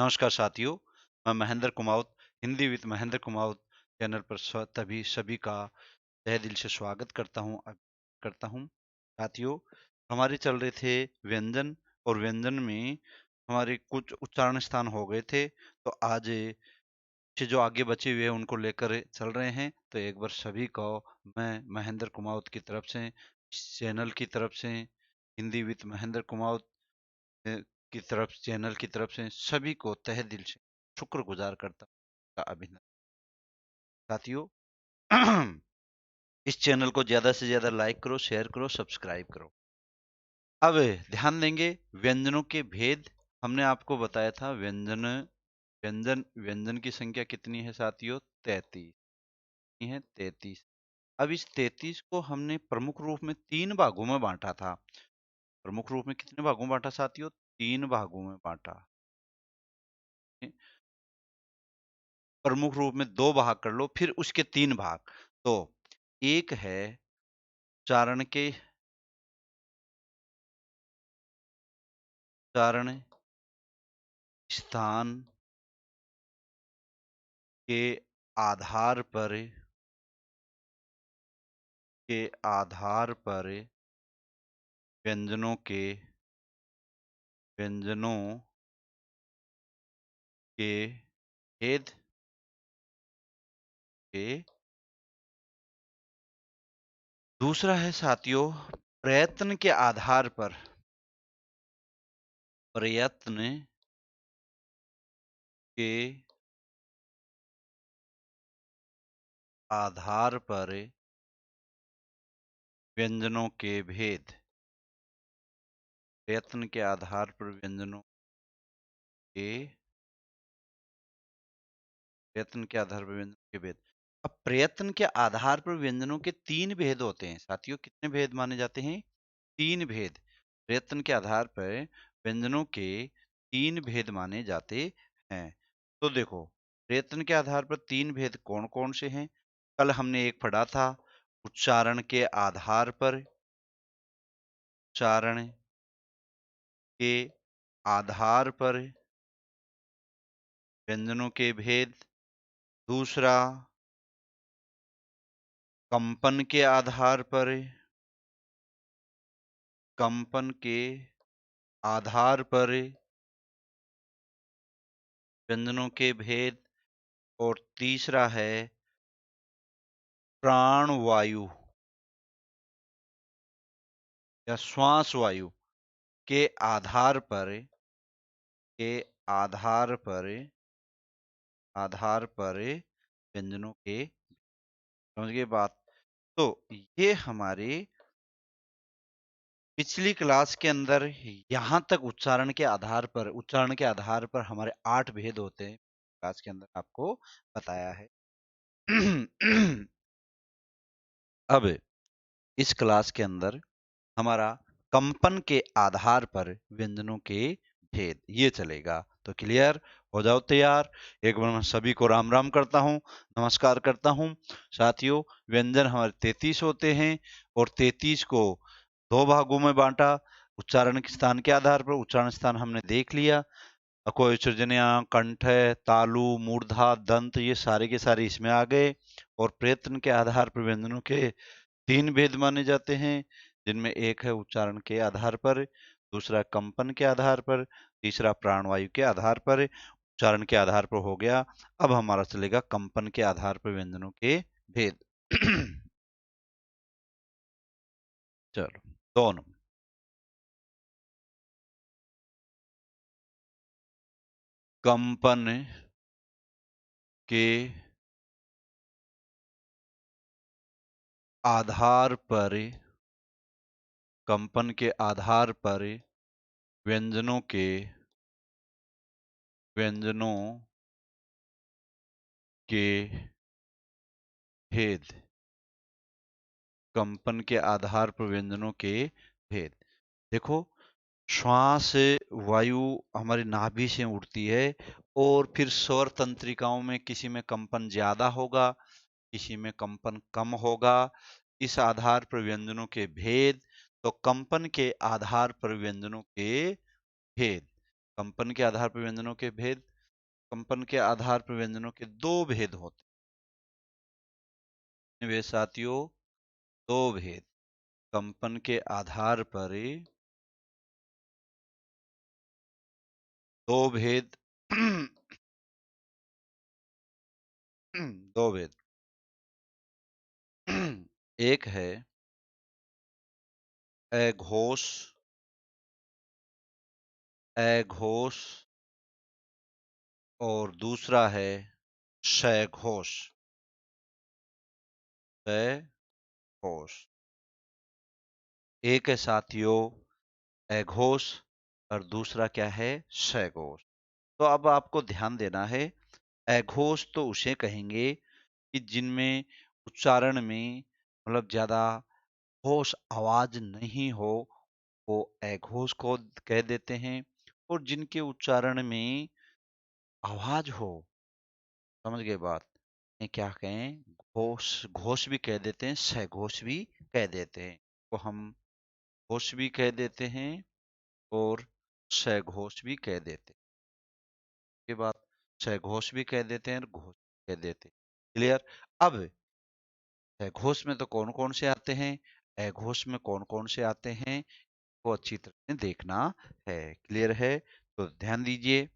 नमस्कार साथियों, मैं महेंद्र कुमावत, हिंदी विद महेंद्र कुमावत चैनल पर तभी सभी का तहे दिल से स्वागत करता हूँ। साथियों, हमारे चल रहे थे व्यंजन और व्यंजन में हमारे कुछ उच्चारण स्थान हो गए थे, तो आज से जो आगे बचे हुए हैं उनको लेकर चल रहे हैं। तो एक बार सभी को मैं महेंद्र कुमावत की तरफ से, इस चैनल की तरफ से, हिंदी विद महेंद्र कुमावत अ, की तरफ चैनल की तरफ से सभी को तहे दिल से शुक्रगुजार करता हूं का अभिनंदन। साथियों, इस चैनल को ज्यादा से ज्यादा लाइक करो, शेयर करो, सब्सक्राइब करो। अब ध्यान देंगे व्यंजनों के भेद। हमने आपको बताया था व्यंजन व्यंजन की संख्या कितनी है साथियों? 33 है, 33। अब इस 33 को हमने प्रमुख रूप में तीन भागों में बांटा था। प्रमुख रूप में कितने भागों में बांटा साथियों? तीन भागों में बांटा। प्रमुख रूप में दो भाग कर लो, फिर उसके तीन भाग। तो एक है उच्चारण स्थान के आधार पर व्यंजनों के व्यंजनों के भेद के। दूसरा है साथियों प्रयत्न के आधार पर। प्रयत्न के आधार पर व्यंजनों के भेद। प्रयत्न के आधार पर व्यंजनों के प्रयत्न के आधार पर व्यंजनों के भेद। अब प्रयत्न के आधार पर व्यंजनों के तीन भेद होते हैं साथियों। कितने भेद माने जाते हैं? तीन भेद। प्रयत्न के आधार पर व्यंजनों के तीन भेद माने जाते हैं। तो देखो, प्रयत्न के आधार पर तीन भेद कौन कौन से हैं? कल हमने एक पढ़ा था, उच्चारण के आधार पर। उच्चारण के आधार पर व्यंजनों के भेद। दूसरा, कंपन के आधार पर। कंपन के आधार पर व्यंजनों के भेद। और तीसरा है प्राण वायु या श्वास वायु के आधार पर के आधार पर व्यंजनों के। समझ गए बात? तो ये हमारे पिछली क्लास के अंदर यहाँ तक उच्चारण के आधार पर हमारे 8 भेद होते हैं। क्लास के अंदर आपको बताया है। अब इस क्लास के अंदर हमारा कंपन के आधार पर व्यंजनों के भेद ये चलेगा। तो क्लियर हो जाओ तैयार। एक बार मैं सभी को राम राम करता हूँ, नमस्कार करता हूँ। साथियों, व्यंजन हमारे 33 होते हैं और 33 को दो भागों में बांटा। उच्चारण के स्थान के आधार पर। उच्चारण स्थान हमने देख लिया, कोई विसर्जनिया, कंठ, तालु, मूर्धा, दंत, ये सारे के सारे इसमें आ गए। और प्रयत्न के आधार पर व्यंजनों के तीन भेद माने जाते हैं, जिनमें एक है उच्चारण के आधार पर, दूसरा कंपन के आधार पर, तीसरा प्राणवायु के आधार पर। उच्चारण के आधार पर हो गया। अब हमारा चलेगा कंपन के आधार पर व्यंजनों के भेद। चलो, दोनों कंपन के आधार पर कंपन के आधार पर व्यंजनों के व्यंजनों के भेद। कंपन के आधार पर व्यंजनों के भेद। देखो, श्वास वायु हमारी नाभि से उड़ती है और फिर स्वर तंत्रिकाओं में किसी में कंपन ज्यादा होगा, किसी में कंपन कम होगा। इस आधार पर व्यंजनों के भेद। तो कंपन के आधार पर व्यंजनों के भेद। कंपन के आधार पर व्यंजनों के भेद, कंपन के आधार पर व्यंजनों के दो भेद होते हैं वे साथियों, दो भेद। कंपन के आधार पर दो भेद दो भेद। एक है अघोष, अघोष, और दूसरा है शयघोष, शयघोष। एक है साथियों अघोष और दूसरा क्या है, शयघोष। तो अब आपको ध्यान देना है, अघोष तो उसे कहेंगे कि जिनमें उच्चारण में मतलब ज्यादा होश आवाज नहीं हो, वो अघोष को कह देते हैं। और जिनके उच्चारण में आवाज हो, समझ गए बात, ये क्या कहें, घोष, घोष भी कह देते हैं, सघोष भी कह देते हैं। तो हम घोष भी कह देते हैं और सघोष भी कह देते हैं। ये बात, सघोष भी कह देते हैं और घोष भी कह देते हैं। क्लियर। अब सघोष में तो कौन कौन से आते हैं, अघोष में कौन कौन से आते हैं, वो अच्छी तरह से देखना है। क्लियर है, तो ध्यान दीजिए।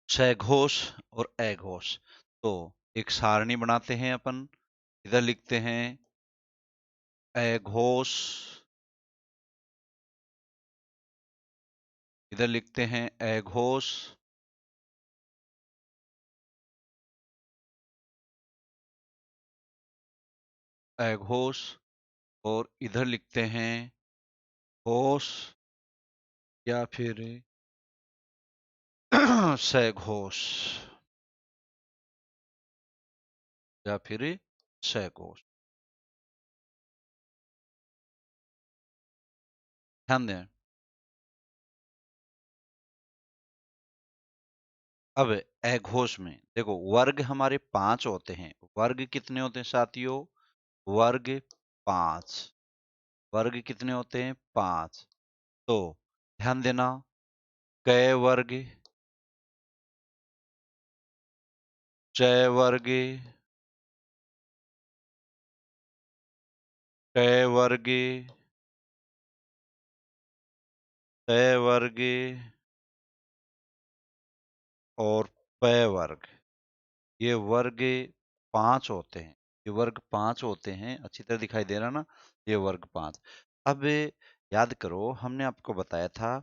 सघोष और अघोष, तो एक सारणी बनाते हैं अपन। इधर लिखते हैं अघोष, इधर लिखते हैं अघोष, अघोष, और इधर लिखते हैं घोष या फिर सघोष, या फिर सघोष। ध्यान दें। अब अघोष में देखो, वर्ग हमारे 5 होते हैं। वर्ग कितने होते हैं साथियों, वर्ग 5। वर्ग कितने होते हैं, 5। तो ध्यान देना, क वर्ग, च वर्ग, ट वर्ग, त वर्ग और प वर्ग। ये वर्ग 5 होते हैं। ये वर्ग 5 होते हैं, अच्छी तरह दिखाई दे रहा ना, ये वर्ग 5। अब याद करो, हमने आपको बताया था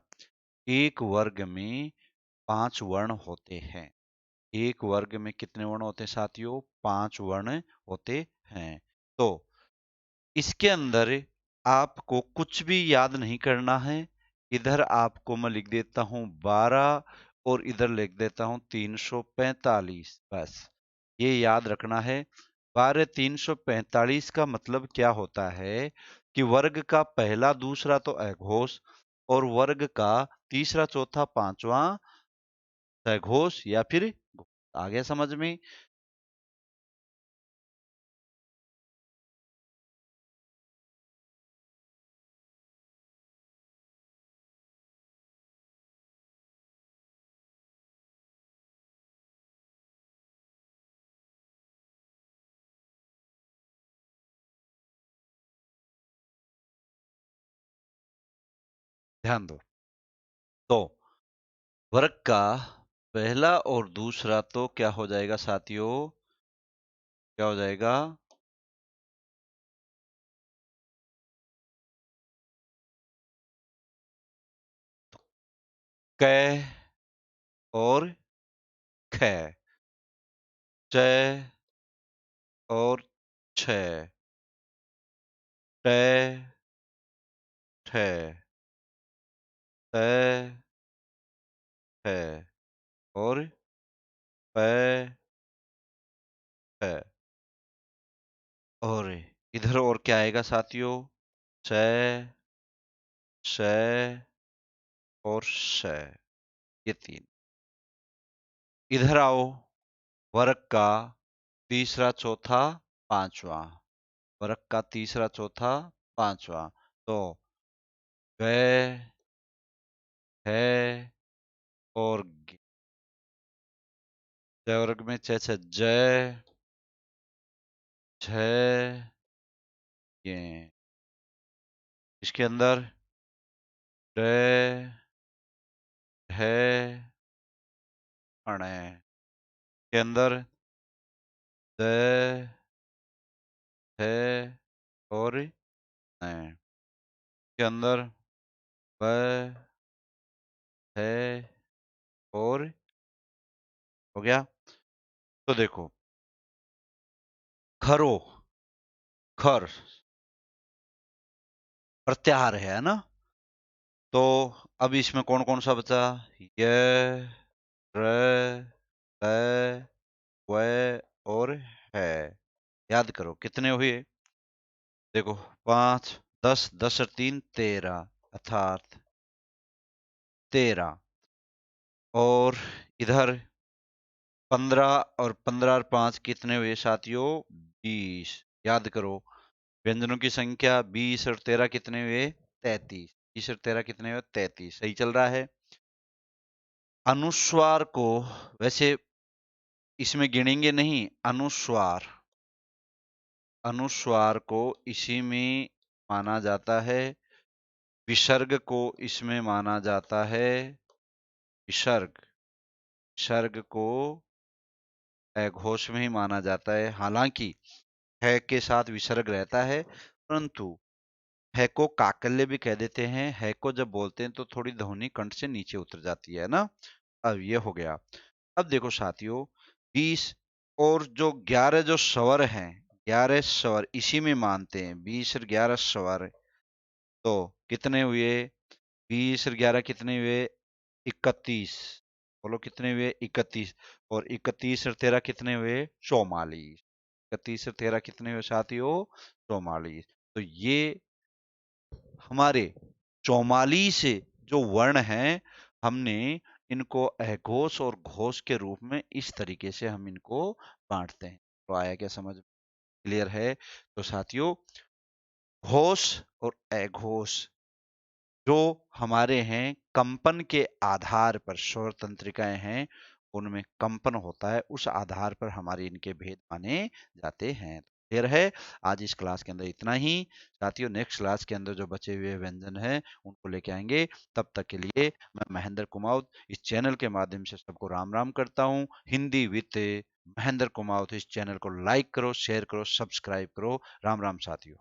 एक वर्ग में 5 वर्ण होते हैं। एक वर्ग में कितने वर्ण होते हैं साथियों, 5 वर्ण होते हैं। तो इसके अंदर आपको कुछ भी याद नहीं करना है। इधर आपको मैं लिख देता हूं 12 और इधर लिख देता हूं 345, बस ये याद रखना है। 12 345 का मतलब क्या होता है कि वर्ग का पहला दूसरा तो अघोष और वर्ग का तीसरा चौथा पांचवा सघोष या फिर घोष। आ गया समझ में। ध्यान दो, तो वर्ग का पहला और दूसरा तो क्या हो जाएगा साथियों, क्या हो जाएगा, क और ख, च और छ, ट, ठ, त, ठ और प, ठ। और इधर और क्या आएगा साथियों, च, श और श। ये 3। इधर आओ, वर्ग का तीसरा चौथा पांचवा, वर्ग का तीसरा चौथा पांचवा, तो ग, है, और जय वर्ग में च छ जय, झ, ये। इसके अंदर ड, ढ, अण के अंदर द, ध और न के अंदर ब, है और हो गया। तो देखो खरो, खर प्रत्याहार है ना। तो अब इसमें कौन कौन सा बचा? य, र, त, व और है। याद करो कितने हुए? देखो 5, 10, 10 और 3 13, अर्थात 13। और इधर 15 और 15 और 5 कितने हुए साथियों? 20। याद करो व्यंजनों की संख्या 20 और 13 कितने हुए? 33। 20 और 13 कितने हुए? 33। सही चल रहा है। अनुस्वार को वैसे इसमें गिनेंगे नहीं, अनुस्वार, अनुस्वार को इसी में माना जाता है, विसर्ग को इसमें माना जाता है, विसर्ग, विसर्ग को अघोष में ही माना जाता है। हालांकि है के साथ विसर्ग रहता है, परंतु है को काकल्य भी कह देते हैं। है को जब बोलते हैं तो थोड़ी ध्वनि कंठ से नीचे उतर जाती है ना। अब ये हो गया। अब देखो साथियों 20 और जो 11 जो स्वर हैं, 11 स्वर इसी में मानते हैं। 20 और 11 स्वर तो कितने हुए? 20 और 11 कितने हुए? 31। बोलो कितने हुए? 31। और 31 और 13 कितने हुए? 44। 31 और 13 कितने हुए साथियों? 44। तो ये हमारे 44 जो वर्ण हैं, हमने इनको अघोष और घोष के रूप में इस तरीके से हम इनको बांटते हैं। तो आया क्या समझ? क्लियर है? तो साथियों घोष और अघोष जो हमारे हैं, कंपन के आधार पर स्वर तंत्रिकाएं हैं, उनमें कंपन होता है, उस आधार पर हमारे इनके भेद माने जाते हैं। क्लियर है? आज इस क्लास के अंदर इतना ही साथियों। नेक्स्ट क्लास के अंदर जो बचे हुए व्यंजन हैं उनको लेके आएंगे। तब तक के लिए मैं महेंद्र कुमाऊत इस चैनल के माध्यम से सबको राम राम करता हूँ। हिंदी विद महेंद्र कुमाऊत इस चैनल को लाइक करो, शेयर करो, सब्सक्राइब करो। राम राम साथियों।